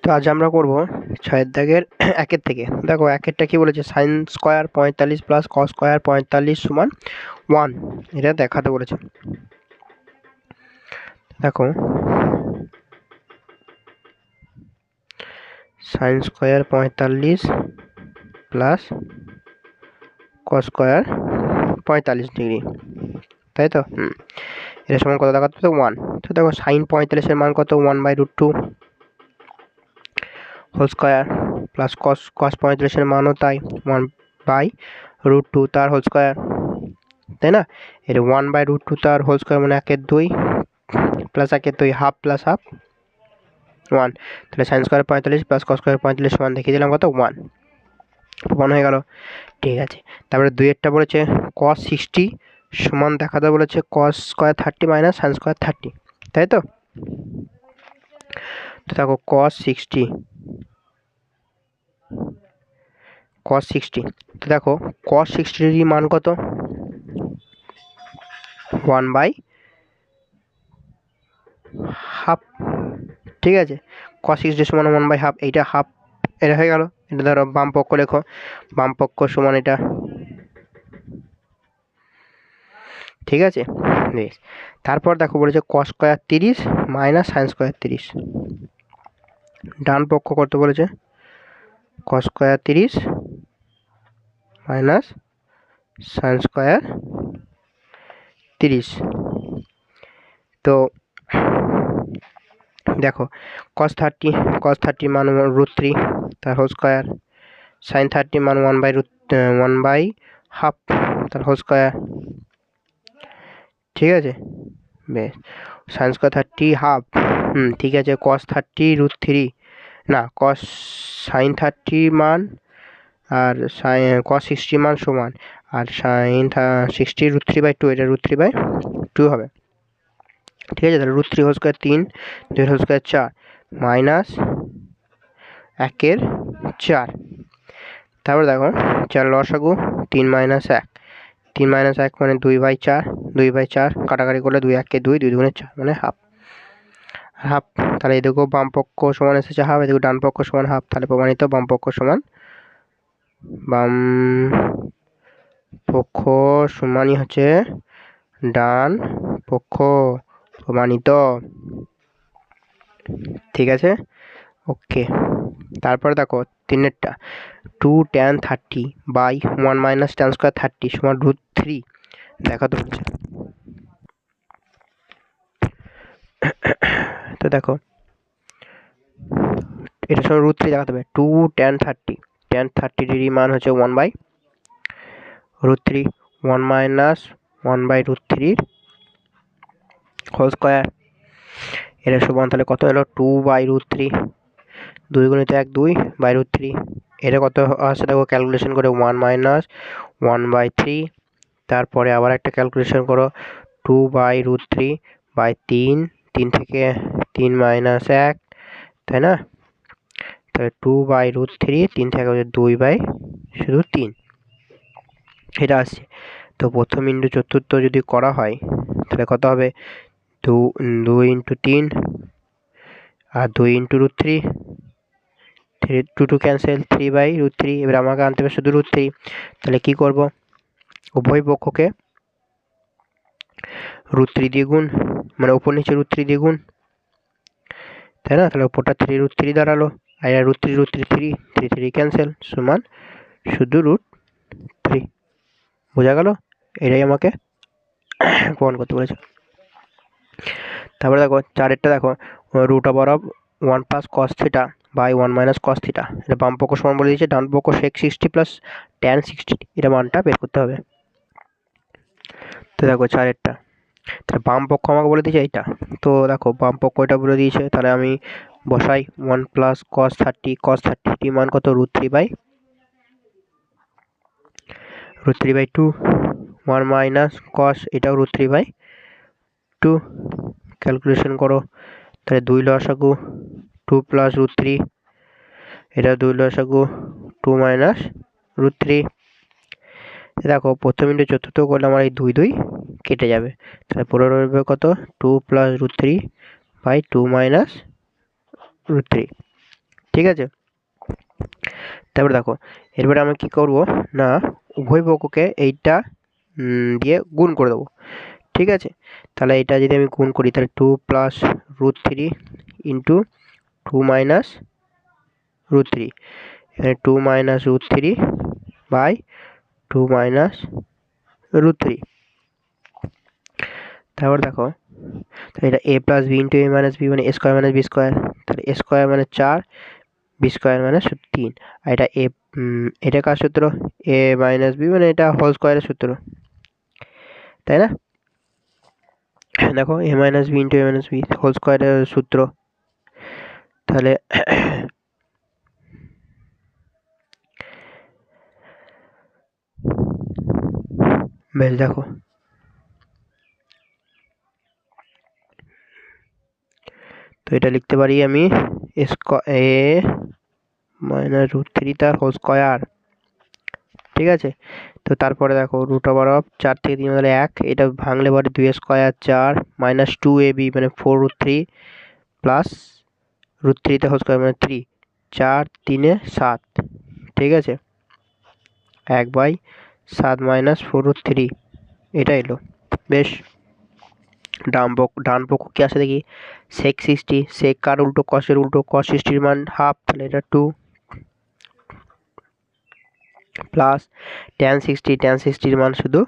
তো আজ আমরা করব 6 দাগের 1 থেকে। দেখো 1 কি বলেছে, sin square 45 plus cos square 45 সমান 1, এটা দেখাতে বলেছে। দেখো sin square 45 plus cos square 45 degree, তাই তো? এটা সমান কত দেখাতে হবে? 1। তো দেখো sin 45 এর মান কত? 1/√2 হোল স্কয়ার প্লাস cos 45 এর মানও তাই 1/√2 তার হোল স্কয়ার, তাই না? এটা 1/√2 তার হোল স্কয়ার মানে 1/2 প্লাস 1/2 হাফ প্লাস হাফ 1। তাহলে sin square 45 plus cos square 45 সমান দেখিয়ে দিলাম কত? 1 হয়ে গেল। ঠিক আছে, তারপরে 2 বলেছে cos 60 সমান দেখাতে বলেছে cos square 30 minus sin square 30, তাই তো? তো দেখো cos 60 তো দেখো cos 60 এর মান কত? 1/2, ঠিক আছে? cos 60 সমান 1/2, এইটা হাফ, এটা হয়ে গেল। এটা ধরো বাম পক্ষ লেখো, বাম পক্ষ সমান এটা, ঠিক আছে? বেশ, তারপর দেখো বলেছে cos square 30 minus sin square 30, ডান পক্ষ করতে বলেছে cos square 30 minus sin square 30। তো দেখো cos 30 মান √3 তার হোল স্কয়ার, sin 30 মান 1/2 তার হোল স্কয়ার, ঠিক আছে? বেশ, sin স্কয়ার 30 হাফ, ঠিক আছে। cos 30 √3 না, sin 30 মান আর cos 60 মান সমান, আর sin 60 √3/2, এটা √3/2 হবে, ঠিক আছে? তাহলে √3 whole square 3, 2 whole square 4 minus 1/4। তারপর দেখো 4 লসাগু 3 মাইনাস 1, 3 মাইনাস 1 মানে 2/4, 2/4 কাটাকাটি করলে 2 1 2, 2 2 4 মানে হাফ। তাহলে এদিকেও বাম পক্ষ সমান এসেছে হাফ, এদিকে ডান পক্ষ সমান হাফ, তাহলে প্রমাণিত বাম পক্ষ সমানই হচ্ছে ডান পক্ষ, প্রমাণিত, ঠিক আছে? ওকে, তারপর দেখো 3 2 tan 30/1 মাইনাস tan স্কয়ার 30 সমান √3 দেখাতে বলছে। তো দেখো এটা সমান √3 দেখাতে হবে। 2 tan 30 ডিগ্রি মান হচ্ছে 1/√3, 1 মাইনাস 1/√3 হোল স্কয়ার, এটা সমান তাহলে কত হলো? 2/√3, 2 গুণিত 1 2/√3, এটা কত আসছে দেখো ক্যালকুলেশন করে 1 মাইনাস 1/3, তারপরে আবার একটা ক্যালকুলেশন করো 2/√3/3, 3 থেকে 3 মাইনাস 1, তাই না? তাহলে 2/√3, 3 থেকে 2/3 এটা আসছে। তো প্রথম ইন্টু চতুর্থ যদি করা হয় তাহলে কত হবে? 2 ইন্টু 3 আর 2 ইন্টু √3, 2 2 ক্যান্সেল, 3/√3। এবার আমাকে আনতে হবে শুধু √3। তাহলে কি করব? উভয় পক্ষকে √3 দিয়ে গুণ, মানে উপর নিচে √3 দিয়ে গুণ, তাই না? তাহলে উপরটা 3√3 দাঁড়ালো, আর √3 3 ক্যান্সেল, সমান শুধু √3। বোঝা গেল? এটাই আমাকে প্রমাণ করতে বলেছে। তারপরে দেখো 4 দেখো √1 plus cos theta by 1 minus cos theta, এটা বাম পক্ষ সমান বলে দিয়েছে, ডান পক্ষ sec 60 প্লাস tan 60, এটা মানটা বের করতে হবে। তো দেখো 4 তাহলে বাম পক্ষ আমাকে বলে দিয়েছে এইটা, তো দেখো বাম পক্ষ এটা বলে দিয়েছে, তাহলে আমি বসাই 1 প্লাস cos 30 মান কত? √3/2, 1 মাইনাস cos, এটাও √3/2, ক্যালকুলেশন করো, তাহলে 2 লসাগু 2 প্লাস √3, এটা 2 লসাগু 2 মাইনাস √3। দেখো প্রথম ইন্টু চতুর্থ করলে আমার এই 2 2 কেটে যাবে, তাহলে পড়ে রইবে কত? 2 প্লাস √3/2 মাইনাস √3, ঠিক আছে। তারপরে দেখো এরপরে আমি কি করব না উভয় পক্ষকে এইটা দিয়ে গুণ করে দেবো। ঠিক আছে, তাহলে এটা যদি আমি গুণ করি তাহলে 2 plus root three into 2 minus root three, এখানে 2 minus root three by 2 minus root three. তারপর দেখো তাহলে এটা A plus B into A minus B মানে A square minus B square, তাহলে এ স্কোয়ার মানে 4 বি স্কোয়ার মানে 3। আর এটা এটা কার সূত্র? এ মাইনাস বি মানে এটা হোল স্কোয়ারের সূত্র, তাই না? দেখো এ minus B into A minus B whole স্কোয়ারের সূত্র, তাহলে বেশ দেখো তো এটা লিখতে পারি আমি এ মাইনাস রুট থ্রি তার হোল স্কোয়ার। ঠিক আছে, তো তারপরে দেখো রুট ওভার অফ 4 থেকে 3 হলে 1, এটা ভাঙলে পরে 2 স্কোয়ার 4 মাইনাস 2 এ বি মানে 4 রুট থ্রি প্লাস রুট থ্রিতে হোল স্কোয়ার মানে 3, 4 3 7। ঠিক আছে, 1/7 মাইনাস 4 রুট থ্রি এটা এলো। বেশ, ডান পক্ষ কি আসে দেখি, সেক 60, সেক কার উল্টো কসের উল্টো, কস 60 মান হাফ, তাহলে এটা 2 প্লাস ট্যান 60, ট্যান 60 মান শুধু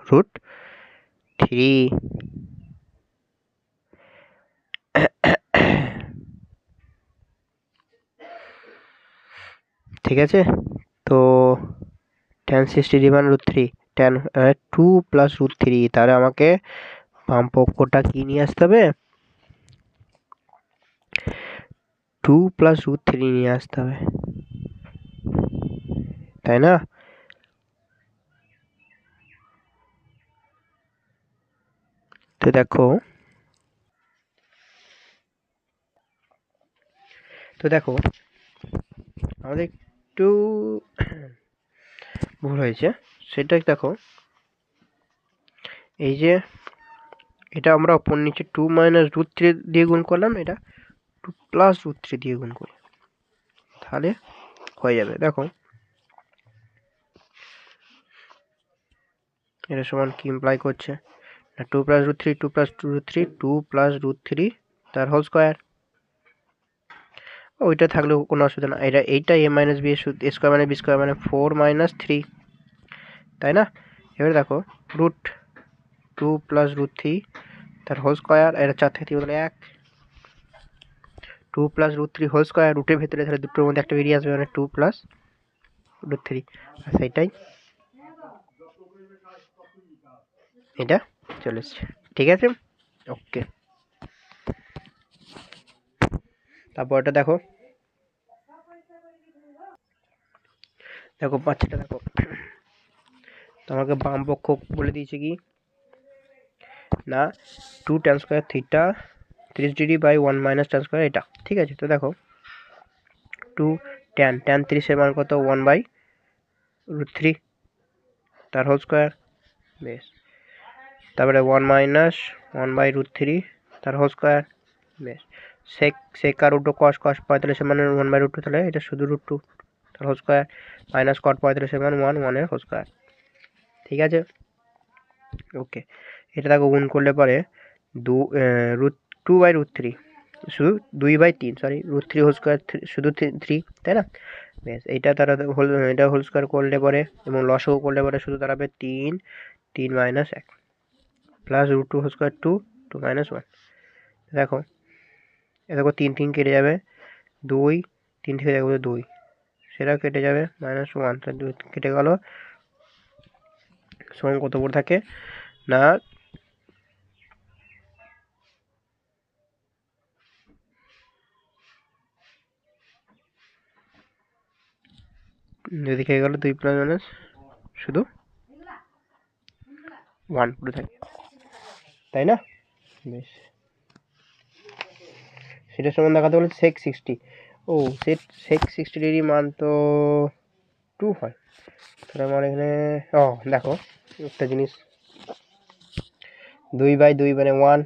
রুট থ্রি। ঠিক আছে, তো ট্যান 60 মান root three, tan 2 plus root three, তাহলে আমাকে বাম পক্ষটা কি নিয়ে আসতে হবে, 2 প্লাস রুট থ্রি নিয়ে আসতে হবে, তাই না? তো দেখো আমাদের একটু ভুল হয়েছে, সেটা দেখো এই যে এটা আমরা ওপর নিচে 2 মাইনাস রুট থ্রি দিয়ে গুণ করলাম, এটা 2 প্লাস রুট থ্রি দিয়ে গুণ করি, তাহলে হয়ে যাবে। দেখো এটা সমান কি ইমপ্লাই করছে না 2 plus root three 2 plus root three 2 plus root three তার হোল স্কোয়ার, ওইটা থাকলেও কোনো অসুবিধা না। এইটা এ মাইনাস বি স্কোয়ার মানে বি স্কোয়ার মানে 4 মাইনাস থ্রি, তাই না? এবারে দেখো রুট 2 প্লাস রুট থ্রি তার হোল স্কোয়ার, এটা 4 থেকে 3 বদলে 1, 2 plus root three whole square, রুটের ভেতরে তাহলে দুটোর মধ্যে একটা বেরিয়ে আসবে মানে 2 প্লাস রুট থ্রি, আর সেইটাই এটা চলে এসছে। ঠিক আছে, ওকে। তারপর এটা দেখো বাচ্চাটা দেখো তোমাকে বাম পক্ষ বলে দিয়েছে কি না 2 tan square theta 30 degree by 1 minus tan square এটা। ঠিক আছে, তো দেখো 2 ট্যান 30 মান কত 1 বাই রুট থ্রি তার হোল স্কোয়ার। বেশ, তারপরে 1 মাইনাস 1 বাই রুট থ্রি তার হোল স্কোয়ার। বেশ, সেক আর উল্টো কস 45 মানে 1 বাই রুট টু, তাহলে এটা শুধু রুট টু তার হোল স্কোয়ার মাইনাস কট 45 মানে 1 এর হোল স্কোয়ার। ঠিক আছে, ওকে। এটা দেখো গুণ করলে পরে রুট 2 বাই রুট থ্রি শুধু 2/3, sorry root three whole square শুধু থ্রি, তাই না? বেশ, এইটা তারা এটা হোল স্কোয়ার করলে পরে এবং লসও করলে পরে শুধু দাঁড়াবে 3 minus 1 plus root 2 whole square 2 minus 1। দেখো দেখো 3 কেটে যাবে, 2 3 থেকে দেখবো 2 সেটা কেটে যাবে মাইনাস 1, তাহলে 2 কেটে গেল, সমান কত পড়ে থাকে না এদিকে গেল 2 প্লাস মাইনাস শুধু 1 পড়ে থাকে, তাই না? বেশ, সেটা সমান দেখাতে বলে সেক 60, ও সেক 60 ডিগ্রি মান তো 2 হয়, তাহলে আমার এখানে দেখো একটা জিনিস 2/2 মানে 1,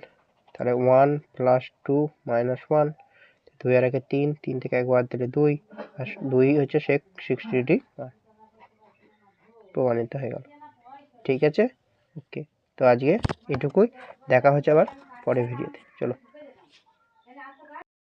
তাহলে 1 প্লাস 2 মাইনাস 1, 2 আর 1 3, 3 থেকে 1 বাদ দিলে 2, আর 2 হচ্ছে sec 60 ডিগ্রি প্রমাণিত হয়ে গেল। ঠিক আছে, ওকে। তো আজকে এটুকুই, দেখা হচ্ছে আবার পরের ভিডিওতে। চলো।